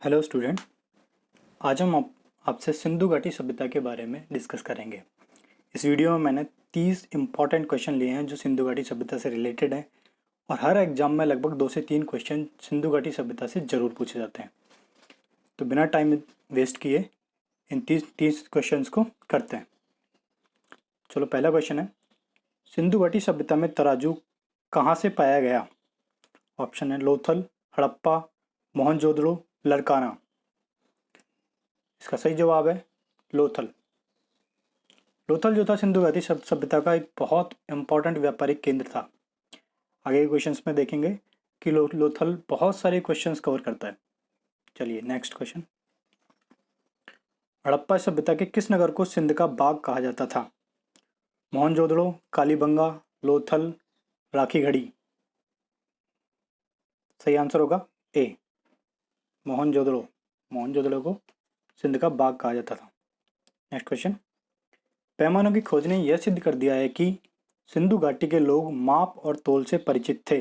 Hello student. आज हम आपसे सिंधु घाटी सभ्यता के बारे में डिस्कस करेंगे। इस वीडियो में मैंने 30 इंपॉर्टेंट क्वेश्चन लिए हैं जो सिंधु घाटी सभ्यता से रिलेटेड हैं और हर एग्जाम में लगभग 2 से 3 क्वेश्चन सिंधु घाटी सभ्यता से ज़रूर पूछे जाते हैं। तो बिना टाइम वेस्ट किए इन 30 क्वेश्चंस को करते हैं। चलो, पहला क्वेश्चन है, सिंधु घाटी सभ्यता में तराजू कहाँ से पाया गया? ऑप्शन है लोथल, हड़प्पा, मोहनजोदड़ो, लरकाना। इसका सही जवाब है लोथल। लोथल जो था सिंधु घाटी सभ्यता का एक बहुत इंपॉर्टेंट व्यापारिक केंद्र था। आगे के क्वेश्चंस में देखेंगे कि लोथल बहुत सारे क्वेश्चंस कवर करता है। चलिए नेक्स्ट क्वेश्चन। हड़प्पा सभ्यता के किस नगर को सिंध का बाग कहा जाता था? मोहनजोदड़ो, कालीबंगा, लोथल, राखीगढ़ी। सही आंसर होगा ए, मोहनजोदड़ो। मोहनजोदड़ो को सिंध का बाग कहा जाता था। Next question. पैमानों की खोज ने यह सिद्ध कर दिया है कि सिंधु घाटी के लोग माप और तोल से परिचित थे।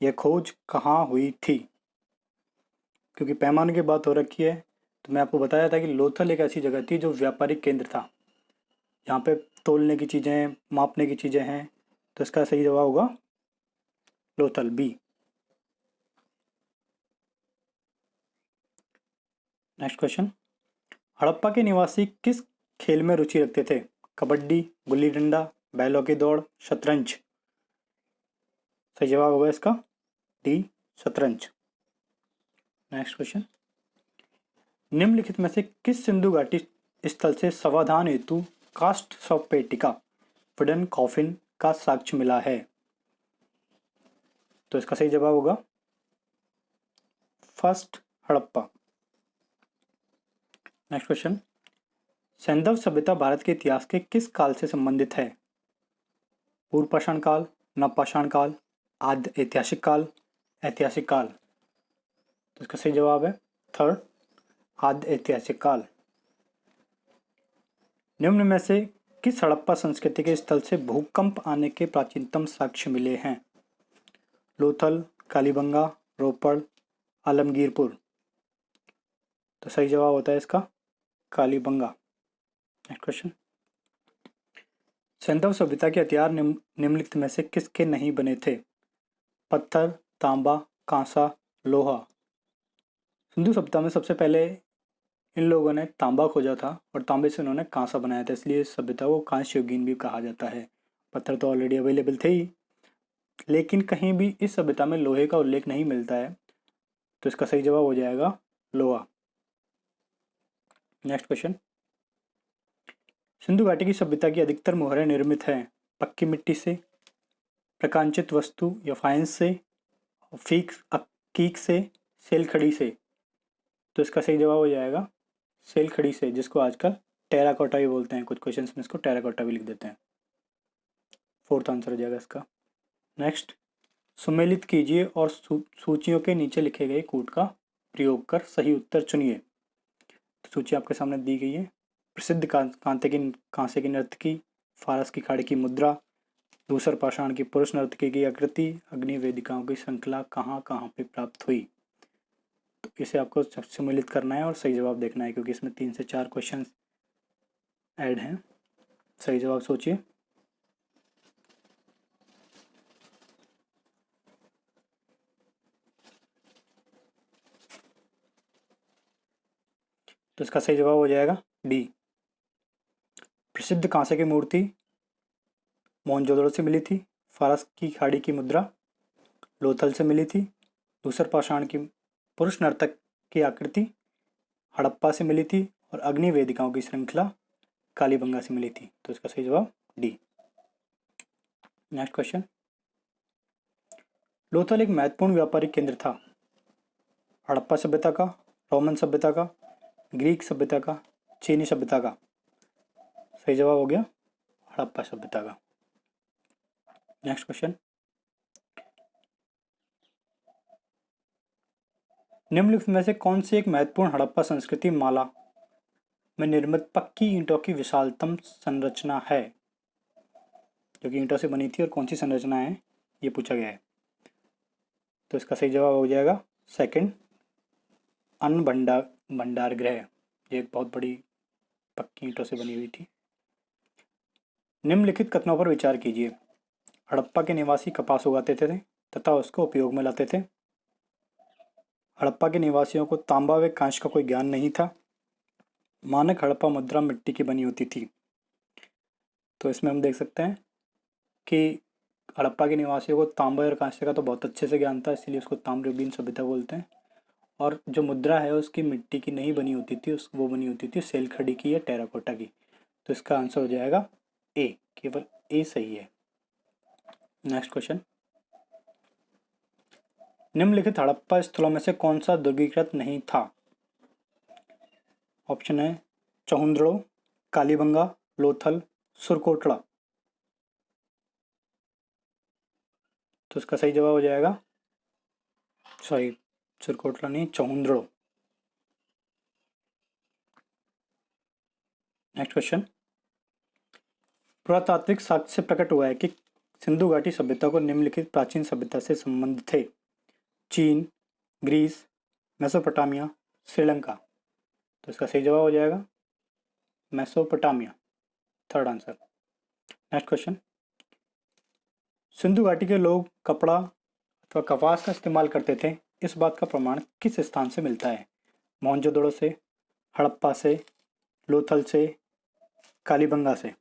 यह खोज कहाँ हुई थी? क्योंकि पैमाने की बात हो रखी है तो मैं आपको बताया था कि लोथल एक ऐसी जगह थी जो व्यापारिक केंद्र था। यहाँ पे तोलने की चीज़ें, मापने की चीज़ें हैं, तो इसका सही जवाब होगा Lothal, B. Next question. Harappa के निवासी किस खेल में रुचि रखते थे? कबड्डी, गुल्ली डंडा, बैलों की दौड़, शतरंज। सही जवाब होगा इसका डी, शतरंज। Next question. निम्नलिखित में से किस सिंधु घाटी स्थल से समाधान हेतु कास्ट शव पेटिका, वुडन कॉफिन का साक्ष्य मिला है? तो इसका सही जवाब होगा फर्स्ट, हड़प्पा। Next question. सैंधव सभ्यता भारत के इतिहास के किस काल से संबंधित है? पूर्व पाषाण काल, नवपाषाण काल, आद्य ऐतिहासिक काल, ऐतिहासिक काल। तो इसका सही जवाब है थर्ड, आद्य ऐतिहासिक काल। निम्न में से किस हड़प्पा संस्कृति के स्थल से भूकंप आने के प्राचीनतम साक्ष्य मिले हैं? लोथल, कालीबंगा, रोपड़, आलमगीरपुर। तो सही जवाब होता है इसका कालीबंगा। Next question. सैंधव सभ्यता के हथियार निम्नलिखित में से किसके नहीं बने थे? पत्थर, तांबा, कांसा, लोहा। सिंधु सभ्यता में सबसे पहले इन लोगों ने तांबा खोजा था और तांबे से उन्होंने कांसा बनाया था, इसलिए इस सभ्यता को कांस्य युगीन भी कहा जाता है। पत्थर तो ऑलरेडी अवेलेबल थे ही, लेकिन कहीं भी इस सभ्यता में लोहे का उल्लेख नहीं मिलता है, तो इसका सही जवाब हो जाएगा लोहा। Next question. सिंधु घाटी की सभ्यता की अधिकतर मोहरें निर्मित हैं पक्की मिट्टी से, प्रकांचित वस्तु या फाइंस से, कीक से, सेल खड़ी से। तो इसका सही जवाब हो जाएगा सेल खड़ी से, जिसको आजकल टेराकोटा भी बोलते हैं। कुछ क्वेश्चंस में इसको टेराकोटा भी लिख देते हैं। फोर्थ आंसर हो जाएगा इसका। नेक्स्ट। सुमेलित कीजिए और सूचियों के नीचे लिखे गए कूट का प्रयोग कर सही उत्तर चुनिए। तो सूची आपके सामने दी गई है। प्रसिद्ध कांसे की नर्तकी, फारस की खाड़ी की मुद्रा, दूसर पाषाण की पुरुष नर्तकी की आकृति, अग्नि वेदिकाओं की श्रृंखला कहाँ कहाँ पे प्राप्त हुई? तो इसे आपको सम्मिलित करना है और सही जवाब देखना है, क्योंकि इसमें 3 से 4 क्वेश्चन ऐड हैं। सही जवाब सोचिए। तो इसका सही जवाब हो जाएगा डी। प्रसिद्ध कांसे की मूर्ति मोहनजोदड़ो से मिली थी, फारस की खाड़ी की मुद्रा लोथल से मिली थी, दूसर पाषाण की पुरुष नर्तक की आकृति हड़प्पा से मिली थी और अग्नि वेदिकाओं की श्रृंखला कालीबंगा से मिली थी। तो इसका सही जवाब डी। Next question. लोथल एक महत्वपूर्ण व्यापारिक केंद्र था। हड़प्पा सभ्यता का, रोमन सभ्यता का, ग्रीक सभ्यता का, चीनी सभ्यता का। सही जवाब हो गया हड़प्पा सभ्यता का। Next question. निम्नलिखित में से कौन सी एक महत्वपूर्ण हड़प्पा संस्कृति माला में निर्मित पक्की ईंटों की विशालतम संरचना है? जो कि ईंटों से बनी थी और कौन सी संरचना है ये पूछा गया है। तो इसका सही जवाब हो जाएगा सेकंड, अन्न भंडार गृह, ये एक बहुत बड़ी पक्की ईंटों से बनी हुई थी। निम्नलिखित कथनों पर विचार कीजिए। हड़प्पा के निवासी कपास उगाते थे तथा उसको उपयोग में लाते थे। हड़प्पा के निवासियों को तांबा व कांच का कोई ज्ञान नहीं था। मानक हड़प्पा मुद्रा मिट्टी की बनी होती थी। तो इसमें हम देख सकते हैं कि हड़प्पा के निवासियों को तांबा और कांस्य का तो बहुत अच्छे से ज्ञान था, इसलिए उसको ताम्रयुगीन सभ्यता बोलते हैं। और जो मुद्रा है उसकी मिट्टी की नहीं बनी होती थी, वो बनी होती थी सेलखड़ी की या टेराकोटा की। तो इसका आंसर हो जाएगा ए, केवल ए सही है। नेक्स्ट क्वेश्चन, निम्नलिखित हड़प्पा स्थलों में से कौन सा दुर्गीकृत नहीं था? ऑप्शन है चहुंदड़ो, कालीबंगा, लोथल, सुरकोटड़ा। तो इसका सही जवाब हो जाएगा, सॉरी सुरकोटड़ा नहीं, चहुंदड़ो। नेक्स्ट क्वेश्चन, पुरातात्विक साक्ष्य से प्रकट हुआ है कि सिंधु घाटी सभ्यता को निम्नलिखित प्राचीन सभ्यता से संबंध थे। चीन, ग्रीस, मेसोपोटामिया, श्रीलंका। तो इसका सही जवाब हो जाएगा Mesopotamia, third answer. Next question, Sindhu घाटी के लोग कपड़ा अथवा कपास का इस्तेमाल करते थे, इस बात का प्रमाण किस स्थान से मिलता है? मोहनजोदड़ो से, हड़प्पा से, लोथल से, कालीबंगा से।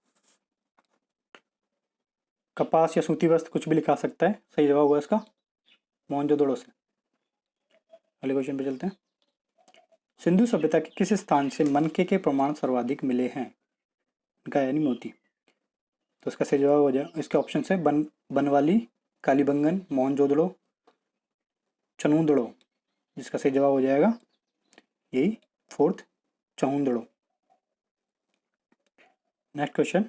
कपास या सूती वस्त्र कुछ भी लिखा सकता है, सही जवाब होगा इसका मोहनजोदड़ो से। अगले क्वेश्चन पे चलते हैं। सिंधु सभ्यता के किस स्थान से मनके के प्रमाण सर्वाधिक मिले हैं? इनका यानी मोती। तो इसका सही जवाब हो जाए, इसके ऑप्शन है बनवाली, कालीबंगन, मोहनजोदड़ो, चनूदड़ो। जिसका सही जवाब हो जाएगा यही फोर्थ, चहुंदड़ो। नेक्स्ट क्वेश्चन,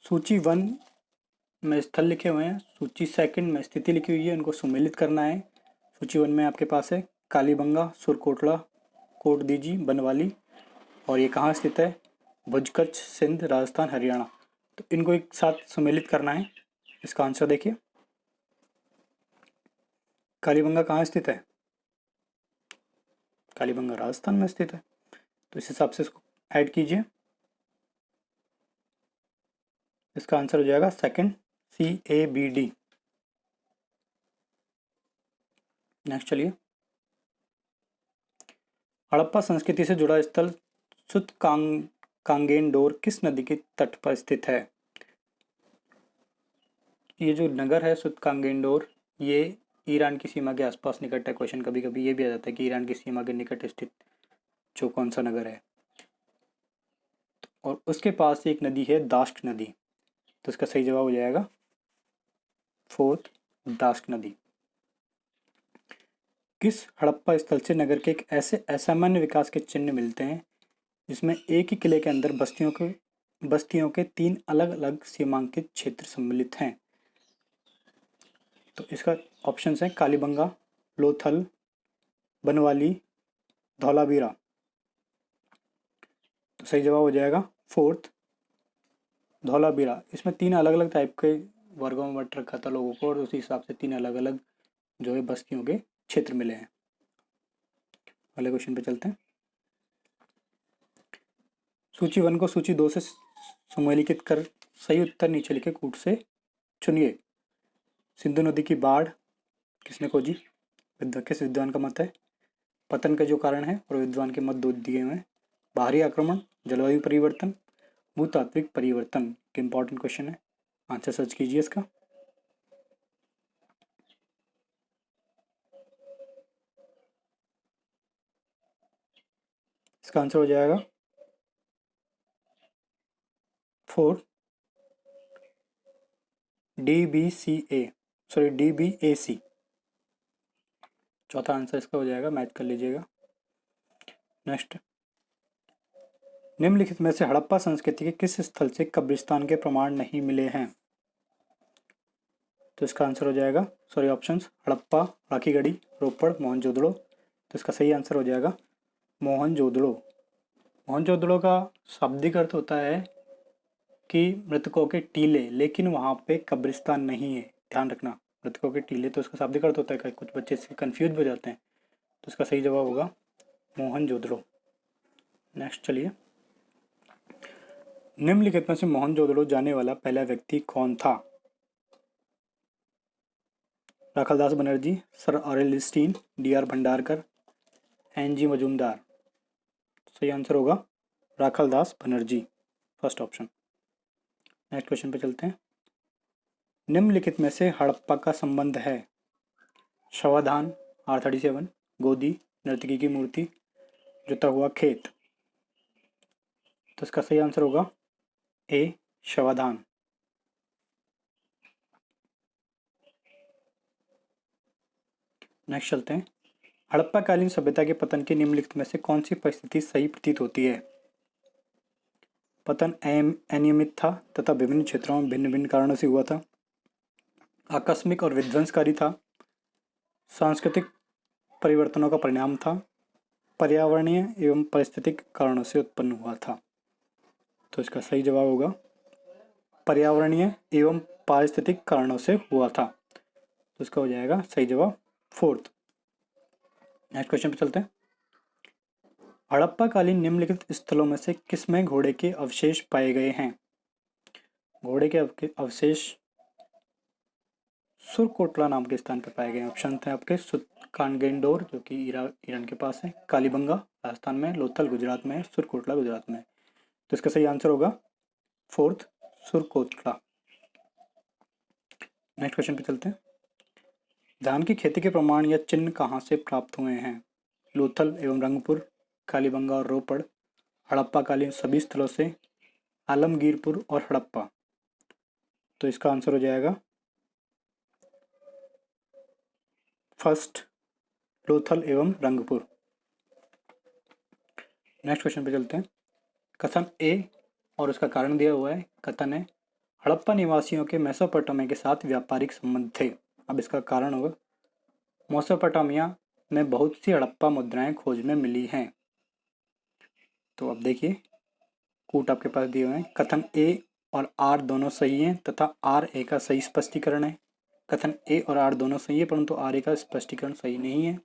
सूची 1 में स्थल लिखे हुए हैं, सूची 2 में स्थिति लिखी हुई है, इनको सुमेलित करना है। सूची 1 में आपके पास है कालीबंगा, सुरकोटड़ा, कोटदीजी, बनवाली, और ये कहाँ स्थित है? भुज, कच्छ, सिंध, राजस्थान, हरियाणा। तो इनको एक साथ सुमेलित करना है। इसका आंसर देखिए, कालीबंगा कहाँ स्थित है? कालीबंगा राजस्थान में स्थित है। तो इस हिसाब से इसको ऐड कीजिए। इसका आंसर हो जाएगा सेकंड, CABD। नेक्स्ट चलिए, हड़प्पा संस्कृति से जुड़ा स्थल कांगेंडोर किस नदी के तट पर स्थित है? ये जो नगर है कांगेंडोर, ये ईरान की सीमा के आसपास निकट है। क्वेश्चन कभी कभी ये भी आ जाता है कि ईरान की सीमा के निकट स्थित जो कौन सा नगर है, और उसके पास एक नदी है दाश्क नदी। तो इसका सही जवाब हो जाएगा फोर्थ, दाश्क नदी। किस हड़प्पा स्थल से नगर के एक ऐसे असामान्य विकास के चिन्ह मिलते हैं जिसमें एक ही किले के अंदर बस्तियों के 3 अलग अलग सीमांकित क्षेत्र सम्मिलित हैं? तो इसका ऑप्शंस हैं कालीबंगा, लोथल, बनवाली, धौलावीरा। तो सही जवाब हो जाएगा फोर्थ, धौलावीरा। इसमें 3 अलग अलग टाइप के वर्गों में बट रखा था लोगों को, और उसी हिसाब से 3 अलग अलग जो है बस्तियों के क्षेत्र मिले हैं। अगले क्वेश्चन पे चलते हैं। सूची 1 को सूची 2 से सुमेलित कर सही उत्तर नीचे लिखे कूट से चुनिए। सिंधु नदी की बाढ़ किसने खोजी? किस विद्वान का मत है? पतन का जो कारण है और विद्वान के मत 2 दिए हुए हैं। बाहरी आक्रमण, जलवायु परिवर्तन, भूतात्विक परिवर्तन। इंपॉर्टेंट क्वेश्चन है, आंसर सर्च कीजिए इसका। इसका आंसर हो जाएगा फोर्थ, DBAC। चौथा आंसर इसका हो जाएगा, मैच कर लीजिएगा। नेक्स्ट, निम्नलिखित में से हड़प्पा संस्कृति के किस स्थल से कब्रिस्तान के प्रमाण नहीं मिले हैं? तो इसका आंसर हो जाएगा, सॉरी ऑप्शंस, हड़प्पा, राखीगढ़ी, रोपड़, मोहनजोदड़ो। तो इसका सही आंसर हो जाएगा मोहनजोदड़ो। मोहनजोदड़ो का शाब्दिक अर्थ होता है कि मृतकों के टीले, लेकिन वहाँ पे कब्रिस्तान नहीं है, ध्यान रखना। मृतकों के टीले तो इसका शाब्दिक अर्थ होता है, कुछ बच्चे इससे कन्फ्यूज हो जाते हैं। तो इसका सही जवाब होगा मोहनजोदड़ो। नेक्स्ट चलिए, निम्नलिखित में से मोहनजोदड़ो जाने वाला पहला व्यक्ति कौन था? Rakhaldas Banerjee, sir Aurel Stein, D R. Bhandarkar, N G. Majumdar. सही आंसर होगा Rakhaldas Banerjee, first option. Next question पे चलते हैं। निम्नलिखित में से हड़प्पा का संबंध है? शवाधान, R37, गोदी, नर्तकी की मूर्ति, जुता हुआ खेत। तो इसका सही आंसर होगा ए, शवाधान। नेक्स्ट चलते हैं। हड़प्पा कालीन सभ्यता के पतन के निम्नलिखित में से कौन सी परिस्थिति सही प्रतीत होती है? पतन अनियमित था तथा विभिन्न क्षेत्रों में भिन्न भिन्न कारणों से हुआ था, आकस्मिक और विध्वंसकारी था, सांस्कृतिक परिवर्तनों का परिणाम था, पर्यावरणीय एवं पारिस्थितिक कारणों से उत्पन्न हुआ था। तो इसका सही जवाब होगा पर्यावरणीय एवं पारिस्थितिक कारणों से हुआ था। तो इसका हो जाएगा सही जवाब फोर्थ। नेक्स्ट क्वेश्चन पे चलते हैं। हड़प्पा कालीन निम्नलिखित स्थलों में से किसमें घोड़े के अवशेष पाए गए हैं? घोड़े के अवशेष सुरकोटला नाम के स्थान पर पाए गए हैं। ऑप्शन थे आपके कांगेंडोर जो कि ईरान के पास है, कालीबंगा राजस्थान में, लोथल गुजरात में, सुरकोटला गुजरात में। तो इसका सही आंसर होगा फोर्थ, सुरकोटला। नेक्स्ट क्वेश्चन पे चलते हैं। धान की खेती के प्रमाण या चिन्ह कहाँ से प्राप्त हुए हैं? लोथल एवं रंगपुर, कालीबंगा और रोपड़, हड़प्पा कालीन सभी स्थलों से, आलमगीरपुर और हड़प्पा। तो इसका आंसर हो जाएगा फर्स्ट, लोथल एवं रंगपुर। नेक्स्ट क्वेश्चन पे चलते हैं। कथन ए और उसका कारण दिया हुआ है। कथन है हड़प्पा निवासियों के मेसोपोटामिया के साथ व्यापारिक संबंध थे। अब इसका कारण होगा मेसोपोटामिया में बहुत सी हड़प्पा मुद्राएं खोज में मिली हैं। तो अब देखिए कूट आपके पास दिए हुए हैं। कथन ए और आर दोनों सही हैं तथा आर ए का सही स्पष्टीकरण है। कथन ए और आर दोनों सही है परंतु आर ए का स्पष्टीकरण सही नहीं है।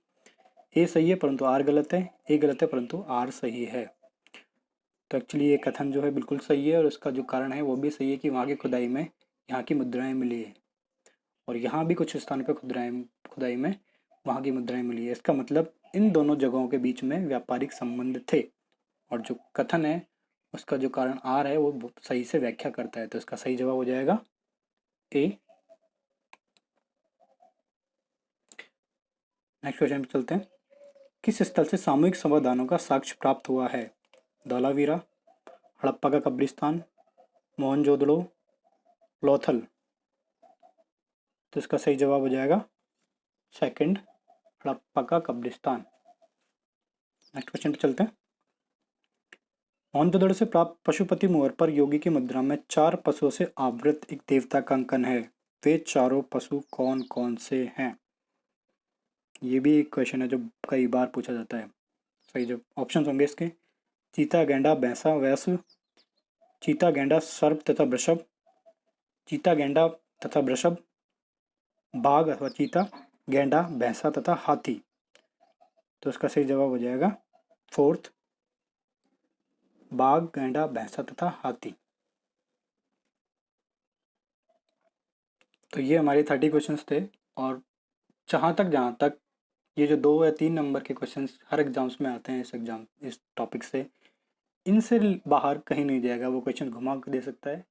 ए सही है परंतु आर गलत है, ए गलत है परंतु आर सही है। तो एक्चुअली ये कथन जो है बिल्कुल सही है और उसका जो कारण है वो भी सही है कि वहाँ की खुदाई में यहाँ की मुद्राएं मिली है और यहाँ भी कुछ स्थानों पर खुदाई में वहाँ की मुद्राएं मिली है। इसका मतलब इन दोनों जगहों के बीच में व्यापारिक संबंध थे और जो कथन है उसका जो कारण आर है वो सही से व्याख्या करता है। तो इसका सही जवाब हो जाएगा ए। नेक्स्ट क्वेश्चन पे चलते हैं। किस स्थल से सामूहिक समाधानों का साक्ष्य प्राप्त हुआ है? धौलावीरा, हड़प्पा का कब्रिस्तान, मोहनजोदड़ो, लोथल। तो इसका सही जवाब हो जाएगा सेकंड, हड़प्पा का कब्रिस्तान। नेक्स्ट क्वेश्चन पे चलते हैं। मोहनजोदड़ो से प्राप्त पशुपति मोहर पर योगी की मुद्रा में 4 पशुओं से आवृत एक देवता का अंकन है। वे चारों पशु कौन कौन से हैं? ये भी एक क्वेश्चन है जो कई बार पूछा जाता है। सही जो ऑप्शन होंगे इसके चीता, गेंडा, भैंसा, वैश्य, चीता, गेंडा, सर्प तथा वृषभ, चीता, गेंडा तथा वृषभ, बाघ अथवा चीता, गेंडा, भैंसा तथा हाथी। तो इसका सही जवाब हो जाएगा फोर्थ, बाघ, गेंडा, भैंसा तथा हाथी। तो ये हमारे 30 क्वेश्चंस थे और जहाँ तक ये जो 2 या 3 नंबर के क्वेश्चंस हर एग्जाम्स में आते हैं इस टॉपिक से, इनसे बाहर कहीं नहीं जाएगा। वो क्वेश्चन घुमा के दे सकता है।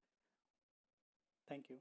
Thank you.